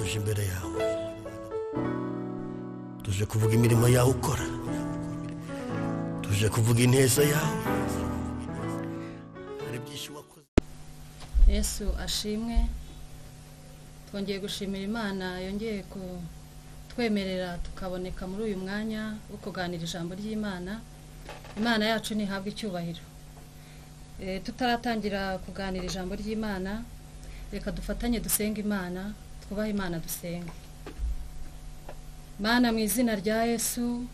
tuje imbere yawe, tuje kuvuga imirimo yawe ukora, tuje kuvuga ineza yawe. Hari byinshi wakoze. Yesu ashimwe. Twongeye gushimira Imana yongeye kutwemerera tukaboneka muri uyu mwanya wo kuganira ijambo ry'Imana. Imana yacu ntihabwe icyubahiro. Tutaratangira kuganira ijambo ry'Imana, reka dufatanye dusenga Imana, twubahe Imana dusenga. Mana, mu izina rya Yesu,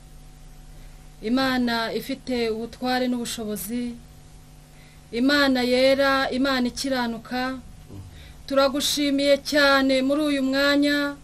Imana ifite ubutware n'ubushobozi, Imana yera, Imana ikiranuka, turagushimiye cyane muri uyu mwanya.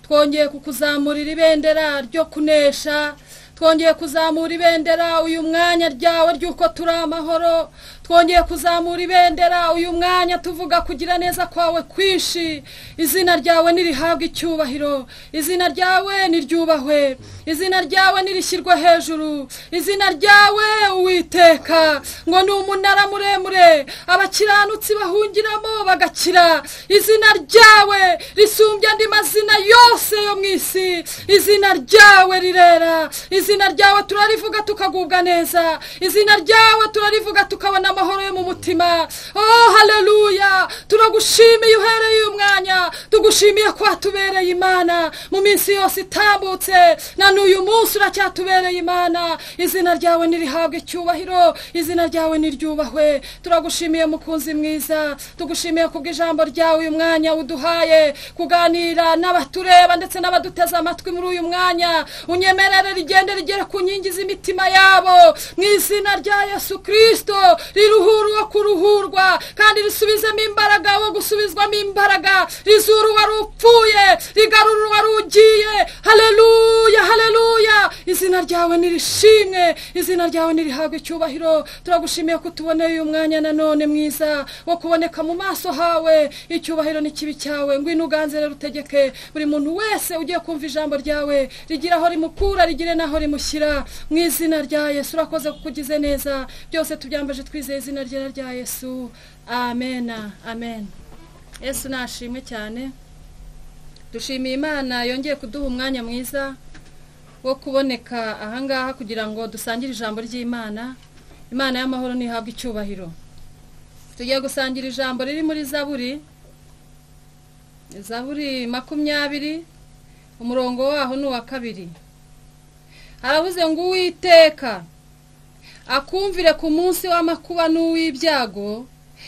Twongeye kukuzamurira ibendera ryo kunesha, twongeye kuzamura ibendera uyu mwanya ryawe ryuko turi amahoro, twongeye kuzamura ibendera uyu mwanya tuvuga kugira neza kwawe kwinshi. Izina ryawe nirihabwe icyubahiro, izina ryawe niryubahwe, izina ryawe nirishyirwe hejuru, izina ryawe Uwiteka ngo ni umunara muremure abakiranutsi bahungiramo bagakira. Izina ryawe risumbya andi mazina yose yo mu isi, izina ryawe rirera, izina ryawe turarivuga tukagubwa neza, izina ryawe turarivuga tukabona amahoro yo mu mutima. Oh haleluya, turagushimiye uhereye uyu mwanya, tugushimiye ko watubereye Imana mu minsi yose itambutse, na n'uyu munsi uracyatubereye Imana. Izina ryawe nirihabwe icyubahiro, izina ryawe niryubahwe. Turagushimiye mukunzi mwiza, tugushimiye kubw'ijambo ryawe uyu mwanya uduhaye kuganira n'abatureba ndetse n'abaduteza amatwi muri uyu mwanya. Unyemerere rigende rigere ku nkingi z'imitima yabo mu izina rya Yesu Kristo. Riruhura uwo kuruhurwa kandi risubizemo imbaraga wo gusubizwamo imbaraga, rizura uwari upfuye, rigarura uwari ugiye. Haleluya, haleluya, izina ryawe nirishimwe, izina ryawe nirihabwe icyubahiro. Turagushimiye ko tuboneye uyu mwanya nanone mwiza wo kuboneka mu maso hawe. Icyubahiro n'ikibi cyawe ngwino uganze rero utegeke buri muntu wese ugiye kumva ijambo ryawe, rigira aho rimukura rigire naho rimushyira mu izina rya Yesu. Urakoze kukugize neza, byose tubyambaje twizeye izina rya Yesu, amen, amen. Yesu nashimwe cyane. Dushimiye Imana yongeye kuduha umwanya mwiza wo kuboneka ahangaha kugira ngo dusangire ijambo ry'Imana. Imana y'amahoro nihabwe icyubahiro. Tugiye gusangira ijambo riri muri Zaburi 20 umurongo waho ni wa 2. Haravuze ngo Uwiteka akumvire ku munsi w'amakuba n'uw'ibyago,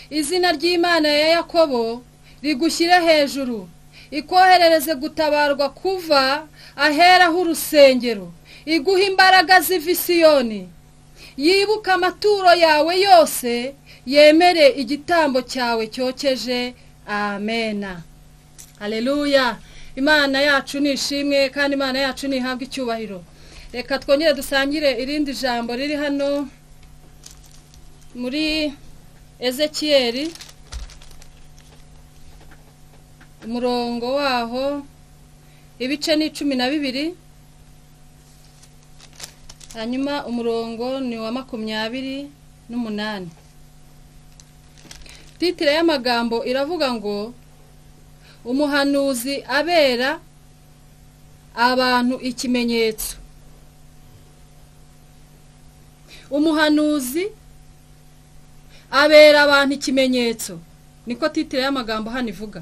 izina ry'Imana ya Yakobo rigushyire hejuru, ikoherereze gutabarwa kuva aheraho urusengero, iguha imbaraga ziva i Siyoni, yibuka amaturo yawe yose, yemere igitambo cyawe cyokeje. Amena, haleluya. Imana yacu nishimwe kandi Imana yacu nihabwe icyubahiro. Reka twongere dusangire irindi jambo riri hano muri Ezekiyeli umurongo waho ibice ni 12, hanyuma umurongo ni wa 28. Titire y'amagambo iravuga ngo umuhanuzi abera abantu ikimenyetso. Umuhanuzi abera abantu ikimenyetso, niko titire y'amagambo hano ivuga.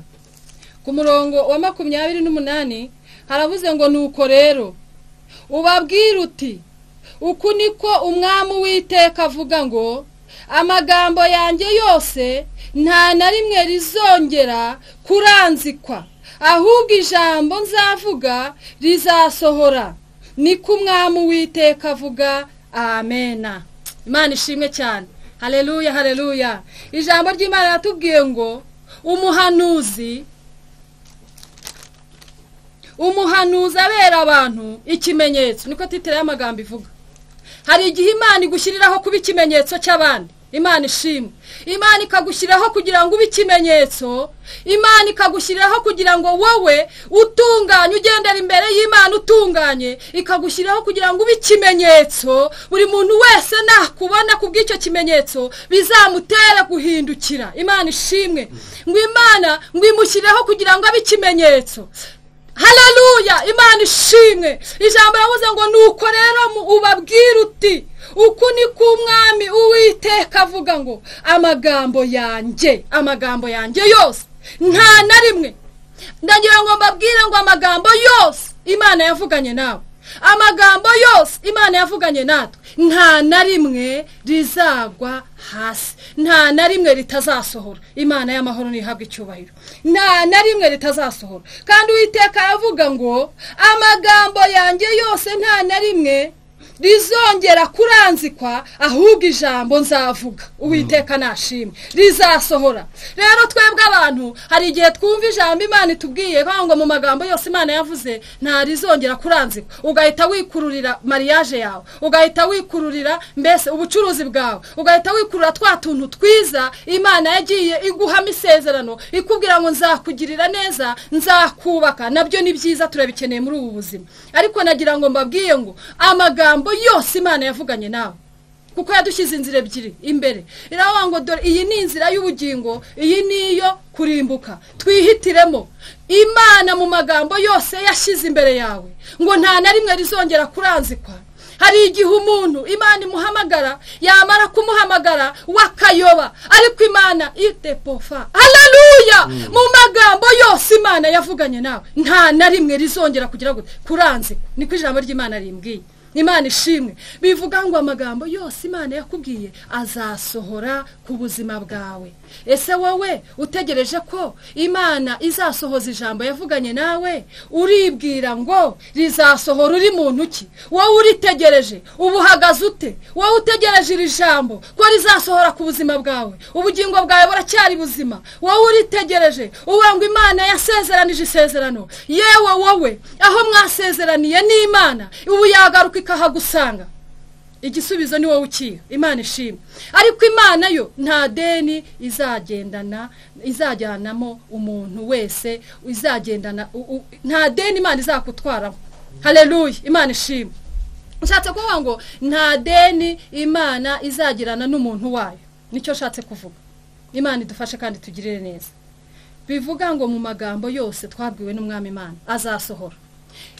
Ku murongo wa 28 haravuze ngo nuko rero ubabwira uti, uku niko umwami Uwiteka avuga ngo amagambo yanjye yose nta na rimwe rizongera kuranzikwa, ahubwo ijambo nzavuga rizasohora, niko umwami Uwiteka avuga. Amena. Imana ishimwe cyane. Haleluya, haleluya. Ijambo ry'Imana yatubwiye ngo umuhanuzi abera abantu ikimenyetso, niko titire y'amagambo ivuga. Hari igihe Imana igushyiriraho kuba ikimenyetso cy'abandi. Imana ishimwe. Imana ikagushyiraho kugira ngo ube ikimenyetso, Imana ikagushyiraho kugira ngo wowe utunganye, ugendera imbere y'Imana utunganye, ikagushyiraho kugira ngo ube ikimenyetso. Buri muntu wese nakubona kubw'icyo kimenyetso bizamutera guhindukira. Imana ishimwe. Ngo Imana ngo imushyiraho kugira ngo abe ikimenyetso. haleluya, imana ishimwe. Ijambo yavuze ngo nuko rero ubabwira uti uku ni k'umwami Uwiteka avuga ngo amagambo yanjye yose nta na rimwe, ndagira ngo mbabwire ngo amagambo yose imana yavuganye nawe, amagambo yose imana yavuganye natwe, nta na rimwe rizagwa hasi, nta na rimwe ritazasohora. Imana y'amahoro nihabwa icyubahiro, nta na rimwe ritazasohora. Kandi Uwiteka yavuga ngo amagambo yanjye yose nta na rimwe rizongera kuranzikwa, ahubwo ijambo nzavuga Uwiteka nashimwe rizasohora. Rero twebwe abantu hari igihe twumva ijambo imana itubwiye ngo mu magambo yose imana yavuze nta rizongera kuranzikwa, ugahita wikururira mariage yawe, ugahita wikururira mbese ubucuruzi bwawe, ugahita wikurura twa tuntu twiza imana yagiye iguhamo isezerano ikubwira ngo nzakugirira neza, nzakubaka. Nabyo ni byiza, turabikeneye muri ubu buzima, ariko nagira ngo mbabwiye ngo amagambo yose imana yavuganye nawe, kuko yadushyize inzira ebyiri imbere. Iravuga ngo dore iyi ni inzira y'ubugingo, iyi niyo kurimbuka, twihitiremo. Imana mu magambo yose yashyize imbere yawe ngo nta na rimwe rizongera kuranzikwa. Hari igihe umuntu imana imuhamagara, yamara kumuhamagara wakayoba, ariko imana itepofa, haleluya, mu magambo yose imana yavuganye nawe nta na rimwe rizongera kugira gute kuranzikwa. Niko ijambo ry'Imana rimbwiye. Imana ishimwe. Bivuga ngo amagambo yose imana yakubwiye azasohora ku buzima bwawe. Ese wowe utegereje ko imana izasohoza ijambo yavuganye nawe, uribwira ngo rizasohora uri muntu ki? Wowe uritegereje, ubu uhagaze ute? Wowe utegereje iri jambo ko rizasohora ku buzima bwawe, ubugingo bwawe buracyari buzima, wowe uritegereje uvuga ngo imana yasezeranije isezerano. Yewe wowe aho mwasezeraniye n'Imana ubu yagaruka ikahagusanga, igisubizo ni wowe ukiye. Imana ishimwe. Ariko imana yo nta deni izajyanamo umuntu wese, izagendana nta deni imana izakutwaramo. Haleluya, Imana ishimwe. Nshatse kuvuga ngo nta deni imana izagirana n'umuntu wayo, nicyo nshatse kuvuga. Imana idufashe kandi tugirire neza. Bivuga ngo mu magambo yose twabwiwe n'umwami Imana azasohora.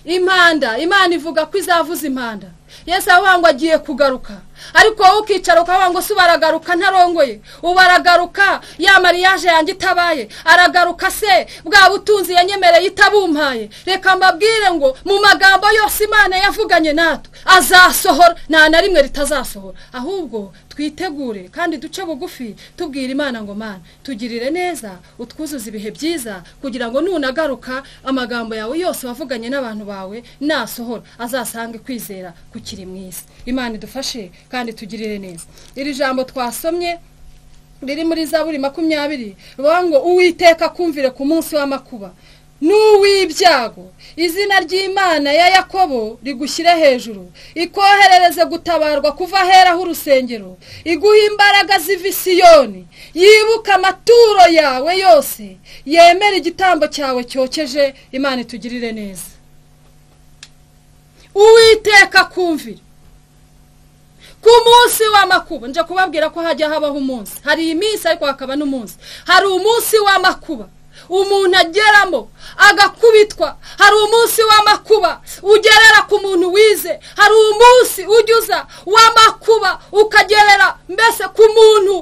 Impanda, imana ivuga ko izavuza impanda. Yesu avuga ngo agiye kugaruka, ariko wowe ukicara ukavuga ngo subaragaruka ntarongoye, ubaragaruka ya mariage yanjye itabaye, aragaruka se bwa butunzi yanyemereye itabumpaye. Reka mbabwire ngo mu magambo yose imana yavuganye natwe azasohora, nta na rimwe ritazasohora. Ahubwo twitegure kandi duce bugufi tubwira Imana ngo Mana tugirire neza, utwuzuza ibihe byiza, kugira ngo nunagaruka amagambo yawe yose wavuganye n'abantu bawe nasohora, azasange kwizera kukiri mwisi. Imana idufashe kandi tugirire neza. Iri jambo twasomye riri muri Zaburi 20, ruvuga ngo Uwiteka kumvire ku munsi w'amakuba n'uw'ibyago, izina ry'Imana ya Yakobo rigushyire hejuru, ikoherereze gutabarwa kuva ahera h'urusengero, iguha imbaraga ziva i Siyoni, yibuka amaturo yawe yose, yemera igitambo cyawe cyokeje. Imana itugirire neza. Uwiteka kumvire ku munsi w'amakuba. Nje kubabwira ko hajya habaho umunsi, hari iminsi ariko hakaba n'umunsi. Hari umunsi w'amakuba umuntu ageramo agakubitwa, hari umunsi w'amakuba ugerera ku muntu wize, hari umunsi ujyuza w'amakuba ukagerera mbese ku muntu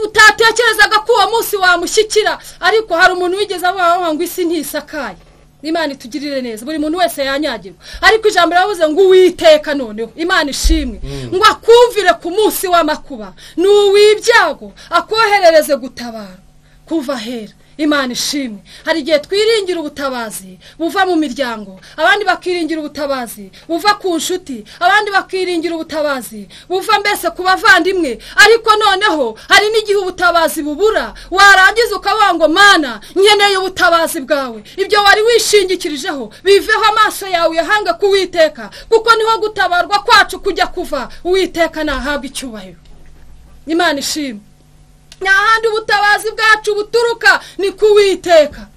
utatekerezaga ko uwo munsi wamushyikira, ariko hari umuntu wigeze avuga ngo isi ntisakaye. Imana itugirire neza. Buri muntu wese yanyagirwa, ariko ijambo riravuze ngo Uwiteka noneho Imana ishimwe ngo akumvire ku munsi w'amakuba n'uw'ibyago, akoherereze gutabara kuva hera. Imana ishimwe. Hari igihe twiringira ubutabazi buva mu miryango, abandi bakiringira ubutabazi buva ku nshuti, abandi bakiringira ubutabazi buva mbese ku bavandimwe, ariko noneho hari n'igihe ubutabazi bubura, warangiza ukavuga ngo Mana nkeneye ubutabazi bwawe. Ibyo wari wishingikirijeho biveho, amaso yawe yahange ku Uwiteka, kuko niho gutabarwa kwacu kujya kuva. Uwiteka nahabwe icyubahiro. Imana ishimwe. N'ahandi ubutabazi bwacu buturuka ni ku Uwiteka.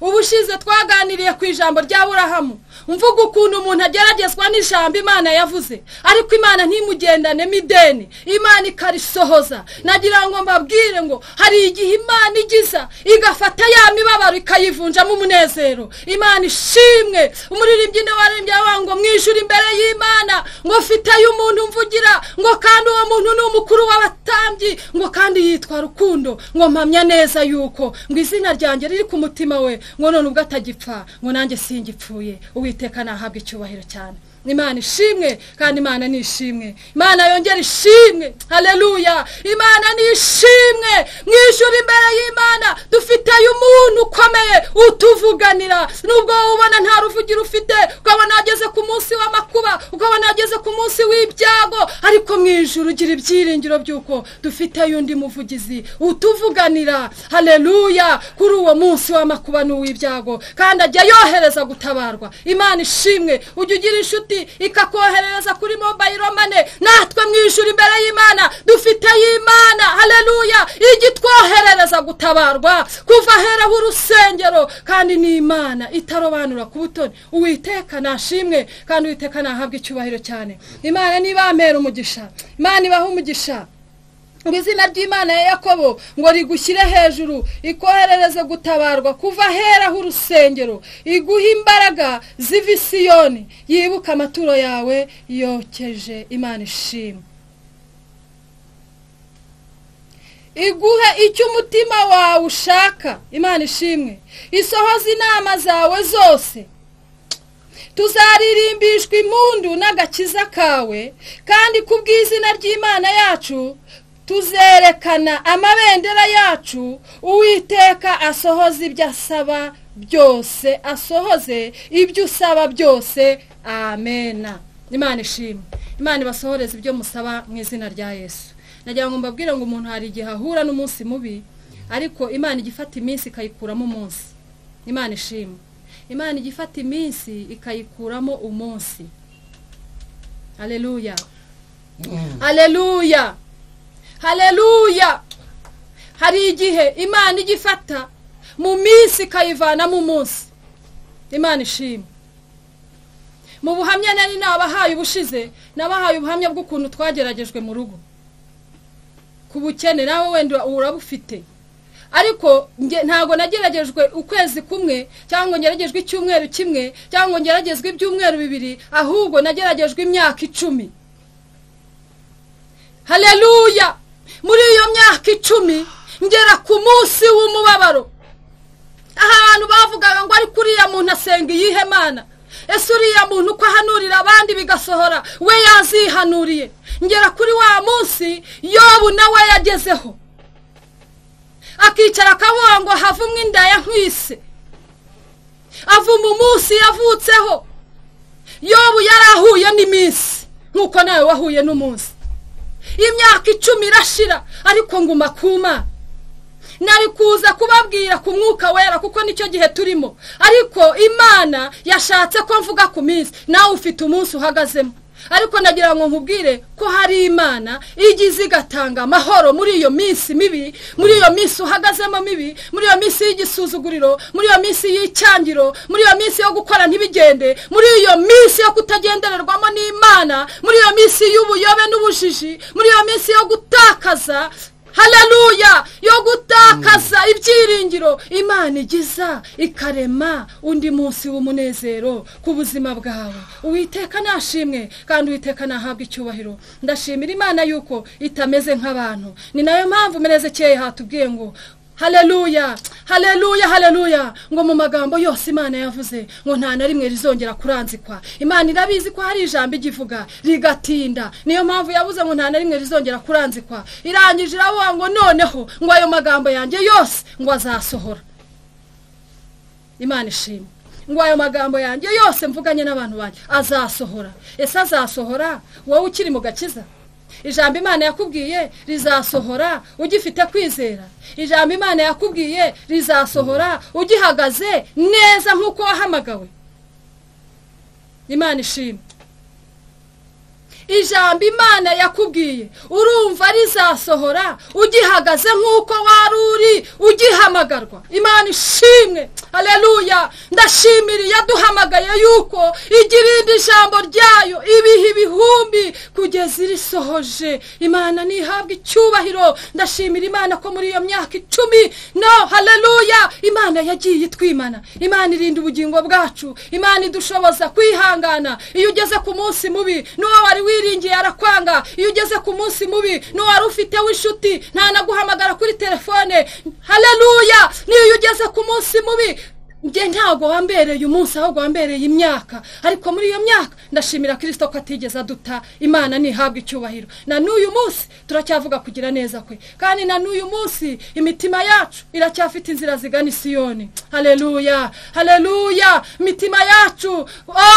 ubushize twaganiriye ku ijambo rya Aburahamu mvuga ukuntu umuntu ageragezwa n'ijambo Imana yavuze ariko Imana ntimugendanemo ideni, Imana ikarisohoza. nagira ngo mbabwire ngo hari igihe Imana igiza igafata ya mibabaro ikayivunjamo umunezero. Imana ishimwe. umuririmbyi waririmbye ngo mwijura imbere y'Imana ngo mfiteyo umuntu mvugira ngo kandi uwo muntu ni umukuru w'abatambyi ngo kandi yitwa Rukundo ngo mpamya neza yuko ngo izina ryanjye riri ku mutima we ngo none ubwo atagipfa ngo nanjye singipfuye. Uwiteka nahabwa icyubahiro cyane. Imana ishimwe kandi Imana nishimwe. Imana yongera ishimwe. Haleluya. Imana nishimwe. mwijura imbere y'Imana dufiteyo umuntu ukomeye utuvuganira. Nubwo ubona nta ruvugira ufite, ukabona ageze ku munsi w'amakuba, ukabona ageze ku munsi w'ibyago, ariko mwijuru ugira ibyiringiro byuko dufiteyo undi muvugizi utuvuganira. Haleluya. kuri uwo munsi w'amakuba n'uw'ibyago kandi ajya yohereza gutabarwa. Imana ishimwe. ujya ugira inshuti ikakoherereza kuri mobile money. natwe mwijuru imbere y'Imana dufiteyo Imana. Haleluya. igitwoherereza gutabarwa kuva heraho urusengero kandi ni Imana itarobanura ku butoni. Uwiteka nashimwe kandi Uwiteka nahabwa icyubahiro cyane. Imana nibampera umugisha, Imana ibaha umugisha. ngo izina ry'Imana ya Yakobo ngo rigushyire hejuru, ikoherereze gutabarwa kuva heraho urusengero, iguha imbaraga ziva i Siyoni, yibuka amaturo yawe yokeje. Imana ishimwe. iguhe icyo umutima wawe ushaka. Imana ishimwe. isohoza inama zawe zose. tuzaririmbishwa impundu n'agakiza kawe kandi kubw'izina ry'Imana yacu tuzerekana amabendera yacu. Uwiteka asohoze ibyo asaba byose, asohoze ibyo usaba byose. Amena. Imana ishimwe. Imana ibasohoreze ibyo musaba mu izina rya Yesu. nagira ngo mbabwire ngo umuntu hari igihe ahura n'umunsi mubi ariko Imana igifata iminsi ikayikuramo umunsi. Imana ishimwe. Imana igifata iminsi ikayikuramo umunsi. Haleluya. Haleluya. Haleluya. hari igihe Imana igifata mu minsi ikayivana mu munsi. Imana ishimwe. mu buhamya nari nabahaye ubushize nabahaye ubuhamya bw'ukuntu twageragejwe mu rugo ku bukene. nawe wenda urabufite ariko ntago nageragejwe ukwezi kumwe cyangwa ngeragejwe icyumweru kimwe cyangwa ngeragezwe ibyumweru bibiri, ahubwo nageragejwe imyaka 10. Haleluya. muri iyo myaka 10 ngera ku munsi w'umubabaro. abantu bavugaga ngo ari kuriya muntu asenga iyihe Mana, ese uriya muntu uko ahanurira abandi bigasohora we yazihanuriye. ngera kuri wa munsi Yobu nawe yagezeho akicara akavuga ngo havumwe inda ya nkwise, avuma umunsi yavutseho. Yobu yarahuye n'iminsi nkuko nawe wahuye n'umunsi. imyaka 10 irashira ariko nguma kuma. nari kuza kubabwira ku mwuka wera kuko nicyo gihe turimo, ariko Imana yashatse ko mvuga ku minsi. nawe ufite umunsi uhagazemo, ariko nagira ngo nkubwire ko hari Imana igize igatanga amahoro muri iyo minsi mibi, muri iyo minsi uhagazemo mibi, muri iyo minsi y'igisuzuguriro, muri iyo minsi y'icyangiro, muri iyo minsi yo gukora ntibigende, muri iyo minsi yo kutagendererwamo n'Imana, muri iyo minsi y'ubuyobe n'ubujiji, muri iyo minsi yo gutakaza. Haleluya. yo gutakaza ibyiringiro. Imana igiza ikarema undi munsi w'umunezero ku buzima bwawe. Uwiteka nashimwe kandi Uwiteka nahabwa icyubahiro. ndashimira Imana yuko itameze nk'abantu. ni nayo mpamvu Menezekeye hatubwiye ngo haleluya, haleluya, haleluya, ngo mu magambo yose Imana yavuze ngo nta na rimwe rizongera kuranzikwa. Imana irabizi ko hari ijambo igivuga rigatinda, niyo mpamvu yavuze ngo nta na rimwe rizongera kuranzikwa. irangije iravuga ngo noneho ngo ayo magambo yanjye yose ngo azasohora. Imana ishimwe. ngo ayo magambo yanjye yose mvuganye n'abantu banjye azasohora. ese azasohora wowe ukiri mu gakiza? ijambo Imana yakubwiye rizasohora ugifite kwizera. ijambo Imana yakubwiye rizasohora ugihagaze neza nk'uko wahamagawe. Imana ishimwe. ijambo Imana yakubwiye urumva rizasohora ugihagaze nk'uko wari uri ugihamagarwa. Imana ishimwe. ishimwe. Haleluya. Ndashimira yaduhamagaye yuko igira irindi jambo ryayo ibihe ibihumbi kugeza irisohoje. Imana nihabwa icyubahiro. Ndashimira Imana ko muri iyo myaka 10 haleluya Imana yagiye itwimana. Imana irinda ubugingo bwacu. Imana idushoboza kwihangana. Iyo ugeze ku munsi mubi n'uwo wari wiringiye arakwanga. Iyo ugeze ku munsi mubi n'uwo wari ufite w'inshuti nta naguhamagara kuri telefone. Haleluya. Niyo ugeze ku munsi mubi nge ntago wambereye umunsi ahubwo wambereye imyaka, ariko muri iyo myaka ndashimira Kristo ko atigeze aduta. Imana nihabwa icyubahiro. Na n'uyu munsi turacyavuga kugira neza kwe, kandi na n'uyu munsi imitima yacu iracyafite inzira zigana Siyoni. Haleluya, haleluya. Imitima yacu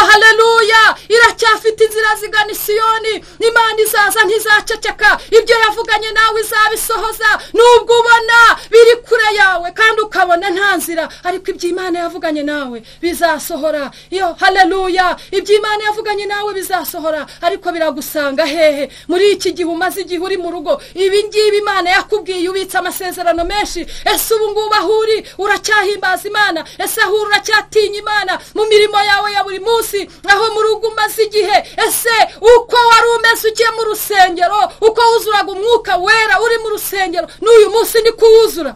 haleluya iracyafite inzira zigana Siyoni. Imana izaza ntizaceceka, ibyo yavuganye nawe izabisohoza. Nubwo ubona biri kure yawe kandi ukabona nta nzira, ariko ibyo Imana yavuganye nawe bizasohora. Iyo haleluya, ibyo Imana yavuganye nawe bizasohora. Ariko biragusanga hehe muri iki gihe umaze igihe uri mu rugo? Ibi ngibi Imana yakubwiye ubitse amasezerano menshi. Ese ubu ngubu ahuri uracyahimbaza Imana? Ese ahuri uracyatinya Imana mu mirimo yawe ya buri munsi? Aho mu rugo umaze igihe, ese uko wari umeze ugiye mu rusengero, uko wuzuraga umwuka wera uri mu rusengero, n'uyu munsi ni kuwuzura?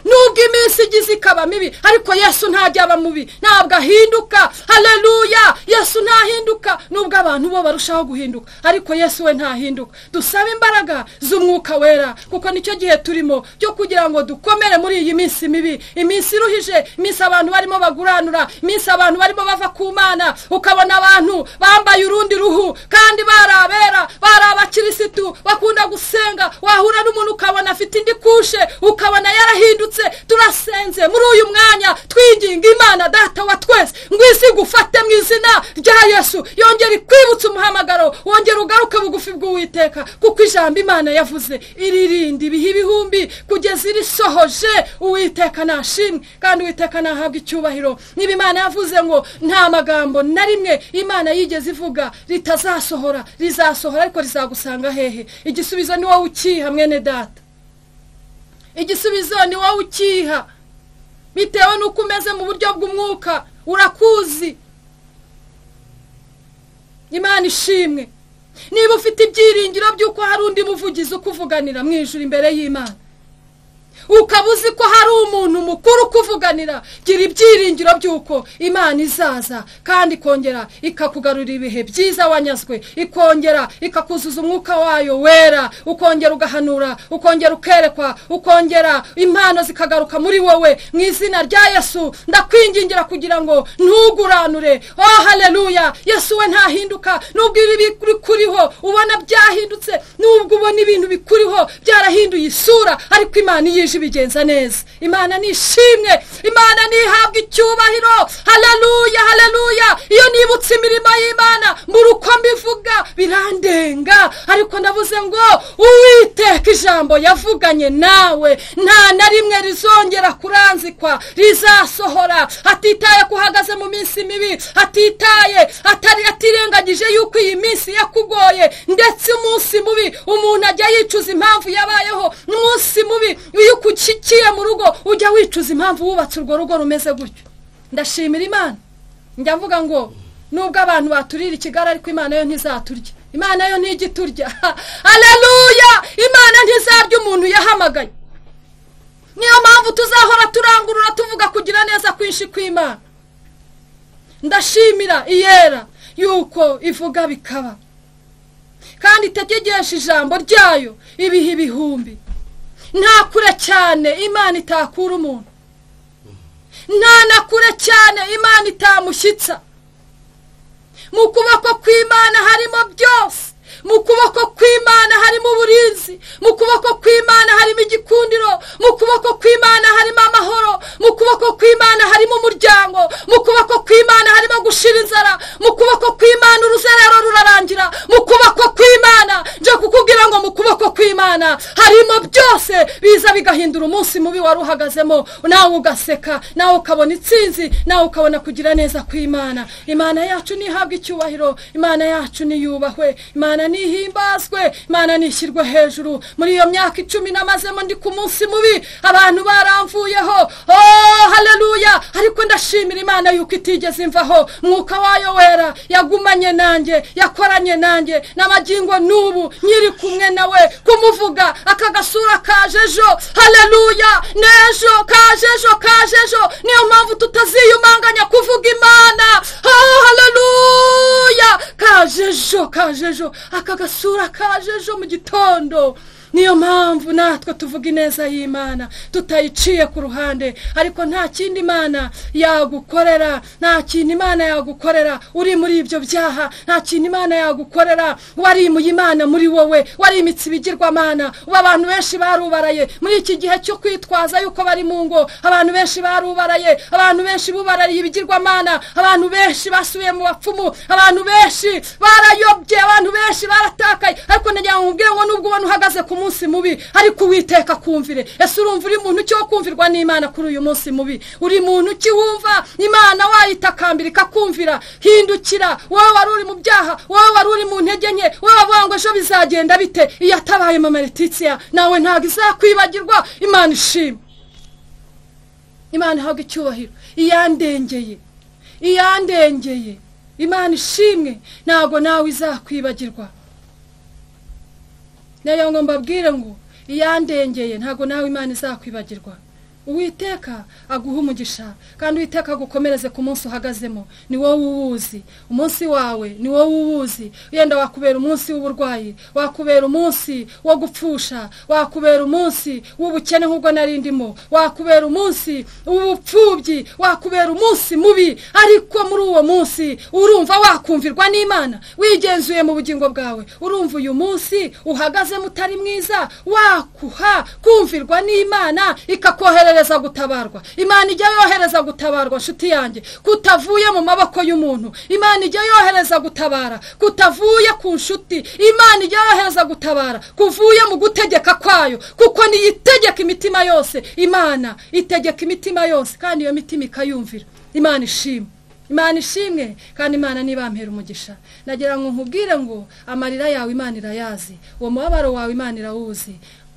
Nubwo iminsi igize ikaba mibi, ariko Yesu ntajya aba mubi, ntabwo ahinduka. Haleluya. Yesu ntahinduka. Nubwo abantu bo barushaho guhinduka, ariko Yesu we ntahinduka. Dusaba imbaraga z'umwuka wera, kuko nicyo gihe turimo cyo kugira ngo dukomere muri iyi minsi mibi, iminsi iruhije, iminsi abantu barimo baguranura, iminsi abantu barimo bava ku Mana. Ukabona abantu bambaye urundi ruhu kandi barabera, barabakirisitu bakunda gusenga. Wahura n'umuntu ukabona afite indi kushe, ukabona yarahindutse. Turasenze muri uyu mwanya twinginga Imana Data wa twese ngo izigufate mu izina rya Yesu. Yongere kwibutsa umuhamagaro, wongere ugaruke bugufi bw'Uwiteka, kuko ijambo Imana yavuze iririnda ibihe ibihumbi kugeza irisohoje. Uwiteka nashimwe kandi Uwiteka nahabwa icyubahiro. Niba Imana yavuze ngo nta magambo na rimwe Imana yigeze ivuga ritazasohora, rizasohora. Ariko rizagusanga hehe? Igisubizo ni wowe ukiha mwene data. Igisubizo ni wowe ukiha, bitewe n'uko umeze mu buryo bw'umwuka. Urakuzi. Imana ishimwe. Niba ufite ibyiringiro by'uko hari undi muvugizi ukuvuganira mu ijuru imbere y'Imana, ukabuzi ko hari umuntu mukuru kuvuganira, gira ibyiringiro by'uko Imana izaza kandi ikongera ikakugarurira ibihe byiza wanyazwe, ikongera ikakuzuza umwuka wayo wera, ukongera ugahanura, ukongera ukerekwa, ukongera impano zikagaruka muri wowe. Mu izina rya Yesu ndakwingingira kugira ngo ntuguranure. Haleluya. Yesu we ntahinduka. Nubwo ibi kuriho ubona byahindutse, nubwo ubona ibintu bikuriho byarahinduye isura, ariko Imana yije bigenza neza. Imana nishimwe. Imana nihabwa icyubahiro. Haleluya, haleluya. Iyo nibutse imirimo y'Imana muruko mbivuga birandenga, ariko ndavuze ngo Uwiteka ijambo yavuganye nawe nta na rimwe rizongera kuranzikwa, rizasohora. Atitaye kuhagaze mu minsi mibi, atitaye atirengagije yuko iyi minsi yakugoye, ndetse umunsi mubi umuntu ajya yicuza impamvu yabayeho. Umunsi mubi iyo ukukikiye mu rugo ujya wicuza impamvu wubatse urwo rugo rumeze gutyo. Ndashimira Imana. Njya mvuga ngo nubwo abantu baturira ikigara, ariko Imana yo ntizaturya. Imana yo ntigiturya. Haleluya. Imana ntizarya umuntu yahamagaye. Niyo mpamvu tuzahora turangurura tuvuga kugira neza kwinshi kw'Imana. Ndashimira iyera yuko ivuga bikaba, kandi itegegesha ijambo ryayo ibihe ibihumbi. Nta kure cyane Imana itakura umuntu, nta na kure cyane Imana itamushyitsa. Mu kuboko kw'Imana harimo byose. Mu kuboko kw'Imana harimo uburinzi. Mu kuboko kw'Imana harimo igikundiro. Mu kuboko kw'Imana harimo amahoro. Mu kuboko kw'Imana harimo umuryango. Mu kuboko kw'Imana harimo gushira inzara. Mu kuboko kw'Imana uruzerero rurarangira. Mu kuboko kw'Imana nje kukubwira nkubwira ngo mu kuboko kw'Imana harimo byose biza bigahindura umunsi mubi wari uhagazemo, nawe ugaseka, nawe ukabona itsinzi, nawe ukabona kugira neza kw'Imana. Imana yacu nihabwa icyubahiro, Imana yacu niyubahwe, Imana nihimbazwe, Imana nishyirwe hejuru. Muri iyo myaka 10 namazemo ndi ku munsi mubi, abantu baramvuyeho, haleluya, ariko ndashimira Imana yuko itigeze imvaho. Mwuka wayo wera yagumanye nanjye, yakoranye nanjye, n'amagingo n'ubu nyiri kumwe nawe kumuvuga akagasura kajejo, haleluya, nejo kajejo. Niyo mpamvu tutaziyumanganya kuvuga Imana, haleluya, kajejo akagasura kajejo mu gitondo. Niyo mpamvu natwe tuvuga ineza y'Imana tutayiciye ku ruhande. Ariko nta kindi Imana yagukorera, nta kintu Imana yagukorera uri muri ibyo byaha, nta kintu Imana yagukorera warimuye Imana muri wowe, warimitse ibigirwamana. Abantu benshi barubaraye muri iki gihe cyo kwitwaza yuko bari mu ngo, abantu benshi barubaraye, abantu benshi bubarariye ibigirwamana, abantu benshi basubiye mu bapfumu, abantu benshi barayobye, abantu benshi baratakaye. Ariko nagira ngo nkubwire ngo nubwo ubona uhagaze ku munsi mubi, ariko Uwiteka kumvire. Ese urumva uri muntu cyo kumvirwa n'Imana kuri uyu munsi mubi? Uri muntu ki wumva Imana wayitakambira ikakumvira? Hindukira, wowe wari uri mu byaha, wowe wari uri mu ntege nke, wowe wavuga ngo ejo bizagenda bite. Iyo atabaye Mama Letitia nawe ntago izakwibagirwa. Imana ishimwe, Imana ihabwa icyubahiro. Iyandengeye Imana ishimwe, ntago nawe izakwibagirwa. Nayo ngo mbabwire ngo iyandengeye ntago nawe Imana izakwibagirwa. Uwiteka aguha umugisha, kandi Uwiteka agukomereze ku munsi uhagazemo. Ni wowe uwuzi umunsi wawe, ni wowe uwuzi. Yenda wakubera umunsi w'uburwayi, wakubera umunsi wo gupfusha, wakubera umunsi w'ubukene nk'ubwo narindimo, wakubera umunsi w'ubupfubyi, wakubera umunsi mubi. Ariko muri uwo munsi urumva wakumvirwa n'Imana, wigenzuye mu bugingo bwawe, urumva uyu munsi uhagazemo utari mwiza, wakuha kumvirwa n'Imana ikakohereza gutabarwa. Imana ijya yohereza gutabarwa nshuti yanjye kutavuye mu maboko y'umuntu. Imana ijya yohereza gutabara kutavuye ku nshuti. Imana ijya yohereza gutabara kuvuye mu gutegeka kwayo, kuko ni itegeka imitima yose. Imana itegeka imitima yose, kandi iyo mitima ikayumvira. Imana ishimwe, kandi Imana nibampera umugisha. Nagira ngo nkubwire ngo amarira yawe Imana irayazi, uwo mubabaro wawe Imana irawuzi.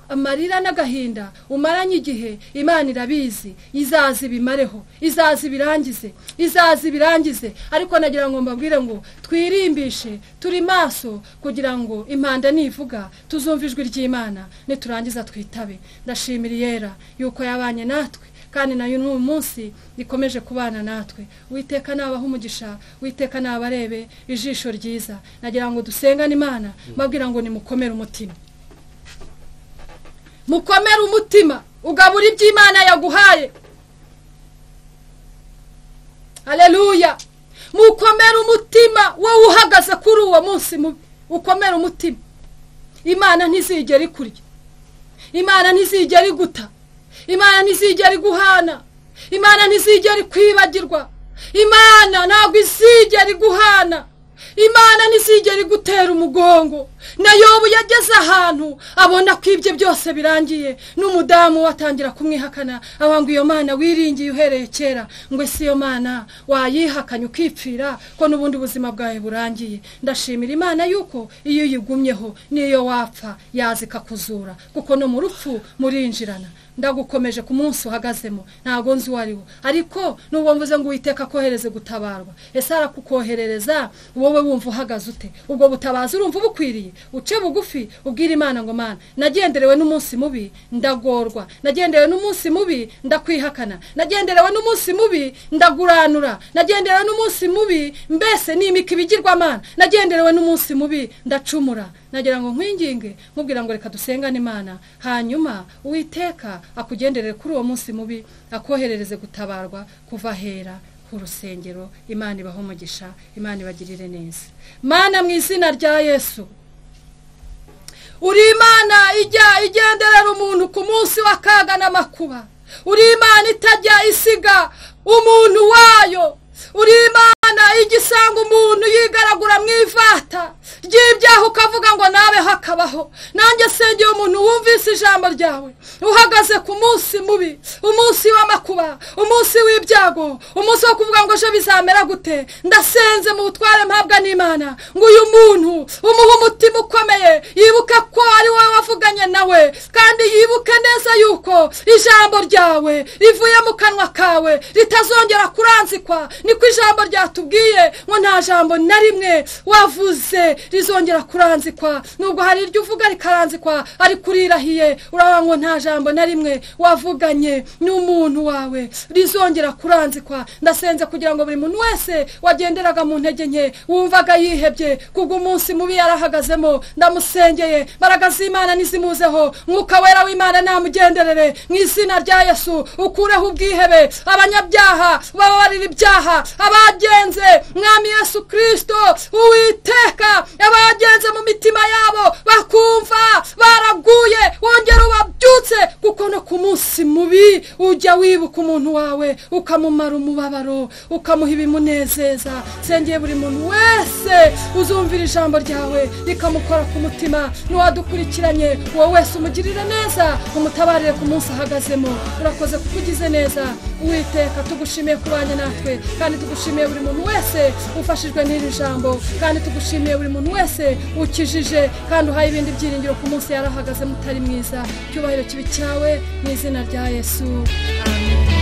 Amarira n'agahinda umaranye igihe Imana irabizi, izazi bimareho, izazi birangize. Ariko nagira ngo mbabwire ngo twirimbishe, turi maso, kugira ngo impanda nivuga tuzumva ijwi ry'Imana, niturangiza twitabe. Ndashimira Yera yuko yabanye natwe, kandi nayo n'uyu munsi ikomeje kubana natwe. Uwiteka nabaha umugisha, Uwiteka nabarebe ijisho ryiza. Nagira ngo dusengane Imana, mbabwira ngo nimukomere umutima. Mukomere umutima, ugabura iby'Imana yaguhaye. Haleluya. Mukomere umutima, wowe uhagaze kuri uwo munsi mubi, ukomere umutima. Imana ntizigera ikurya, Imana ntizigera iguta, Imana ntizigera iguhana, Imana ntizigera ikwibagirwa, Imana ntabwo izigera iguhana, Imana ntizigera igutera umugongo. Na Yobu yageze ahantu abona ko ibyo byose birangiye, n'umudamu watangira kumwihakana, abanga iyo Mana wiringiye uhereye kera, ngo ese iyo Mana wayihakanye ukipfira ko n'ubundi buzima bwawe burangiye. Ndashimira Imana yuko iyo yigumyeho niyo wapfa yazika kuzura, kuko no mu rupfu murinjirana. Ndagukomeje ku munsi uhagazemo, ntago nzi wariwo, ariko nubwo mvuze ngo Uwiteka kohereze gutabarwa, ese arakukoherereza wowe wumva uhagaze ute? Ubwo butabazi urumva bukwiriye? Uce bugufi ubwira Imana ngo Mana, nagenderewe n'umunsi mubi ndagorwa, nagenderewe n'umunsi mubi ndakwihakana, nagenderewe n'umunsi mubi ndaguranura, nagenderewe n'umunsi mubi mbese nimika ibigirwamana, nagenderewe n'umunsi mubi ndacumura. Nagira ngo nkwinginge mubwira ngo reka dusengane Imana, hanyuma Uwiteka akugenderere kuri uwo munsi mubi, akoherereze gutabarwa kuva hera ku rusengero. Imana ibaho umugisha, Imana ibagirire neza. Mana, mu izina rya Yesu, uri Imana ijya igenderera umuntu ku munsi w'akaga n'amakuba, uri Imana itajya isiga umuntu wayo, uri Imana igisanga umuntu yigaragura mu ivata ry'ibyaha ukavuga ngo nawe hakabaho. Nanjye sengeye umuntu wumvise ijambo ryawe uhagaze ku munsi mubi, umunsi w'amakuba, umunsi w'ibyago, umunsi wo kuvuga ngo ejo bizamera gute. Ndasenze mu butware mpabwa n'Imana ngo uyu muntu umuha umutima ukomeye, yibuke ko ari wowe wavuganye nawe, kandi yibuke neza yuko ijambo ryawe rivuye mu kanwa kawe ritazongera kuranzikwa. Niko ijambo ryatubwiye ngo nta jambo na rimwe wavuze rizongera kuranzikwa. Nubwo hari iryo uvuga rikaranzikwa, ariko urirahiye uravuga ngo nta jambo na rimwe wavuganye n'umuntu wawe rizongera kuranzikwa. Ndasenze kugira ngo buri muntu wese wagenderaga mu ntege nke, wumvaga yihebye kubwo umunsi mubi yarahagazemo, ndamusengeye mbaraga z'Imana nizimuzeho, Mwuka wera w'Imana namugenderere mu izina rya Yesu. Ukureho ubwihebe, abanyabyaha bababarira ibyaha, abagenze Mwami Yesu Kristo Uwiteka, abagenze mu mitima yabo bakumva baraguye, wongera ubabyutse, kuko no ku munsi mubi ujya wibuka umuntu wawe ukamumara umubabaro, ukamuha ibimunezeza. Sengeye buri muntu wese uzumvira ijambo ryawe rikamukora ku mutima, n'uwadukurikiranye wowe wese umugirire neza, umutabarire ku munsi ahagazemo. Urakoze kuko ugize neza Uwiteka. Tugushimiye kubanye natwe, kandi tugushimiye buri muntu wese ufashijwe n'iri jambo, kandi tugushimiye buri muntu wese ukijije kandi uhaye ibindi byiringiro ku munsi yarahagaze mutari mwiza. Cyubahiro kibi cyawe mu izina rya Yesu, amen.